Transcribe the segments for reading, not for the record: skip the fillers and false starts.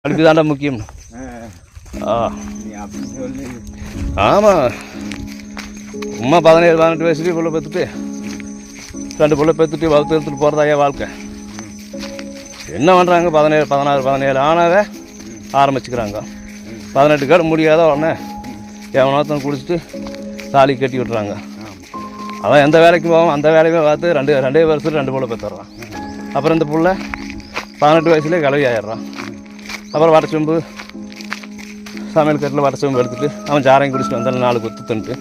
படிப்பு தாண்டா முக்கியம். ஆமாம், சும்மா 17-18 வயசுலேயே பிள்ளை பெற்றுட்டு 2 பிள்ளை பெற்றுட்டு வளர்த்து எடுத்துகிட்டு போகிறதாயா வாழ்க்கை. என்ன பண்ணுறாங்க, 17 ஆனாவே ஆரம்பிச்சுக்கிறாங்க. 18 கேடு முடியாத உடனே எவனோத்தனை குடிச்சிட்டு தாலி கட்டி விட்டுறாங்க. அதான் எந்த வேலைக்கு போவோம் அந்த வேலையுமே பார்த்து 2 வருஷத்துக்கு 2 பிள்ளை பெற்றுறான். அப்புறம் இந்த பிள்ளை 18 வயசுலேயே கிளவி ஆயிடுறான். அப்புறம் வடச்சொம்பு சமையல் கட்டில் வடச்சொம்பு எடுத்துகிட்டு அவன் சாரையும் குடிச்சிட்டு வந்தாலும் 4 குத்து தின்ட்டு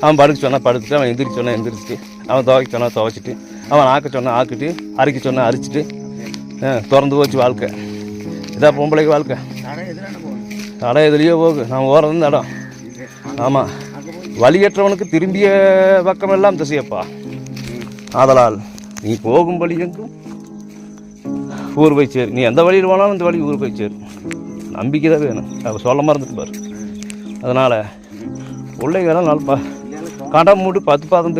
அவன் படுக்க சொன்னால் படுத்துட்டு, அவன் எந்திரிச்சு சொன்னால் எந்திரிச்சிட்டு, அவன் துவைக்க சொன்னால் துவைச்சிட்டு, அவன் ஆக்க சொன்னால் ஆக்கிட்டு, அரிக்க சொன்னால் அரிச்சிட்டு திறந்து போச்சு வாழ்க்கை. இதான் பொம்பளைக்கு வாழ்க்கை. தடை எதுலேயோ போகு, நான் ஓடுறது இந்த இடம். ஆமாம், வழியற்றவனுக்கு திரும்பிய பக்கமெல்லாம் திசையப்பா. ஆதலால் நீ போகும் வழி எங்கும் ஊர் போய் சேரு. நீ எந்த வழியில் போனாலும் இந்த வழி ஊர் போய் சேரு. நம்பிக்கை தான் வேணும். அவள் சொல்ல மறந்துட்டு பாரு. அதனால் பிள்ளைங்கெல்லாம் நல்லா கடை மூட்டு 10 பாதம்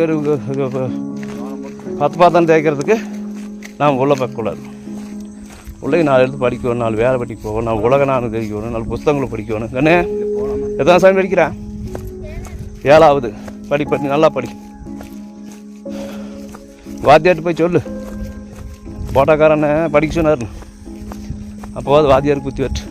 தேய்க்கிறதுக்கு நாம் உள்ள பார்க்கக்கூடாது. பிள்ளைங்க 4 எடுத்து படிக்கணும், 4 வேலை படிக்க போகணும், 4 உலக நானும் தெரிவிக்கணும், 4 புத்தகங்களை படிக்கணும். கண்ணே எத்தனை சாமி படிக்கிறேன்? 7வது படி நல்லா படி. வாத்தியார்ட்டு போய் சொல்லு, போட்டாக்காரனை படிக்க சொன்னார். அப்போது வாத்தியார் குத்தி வச்சு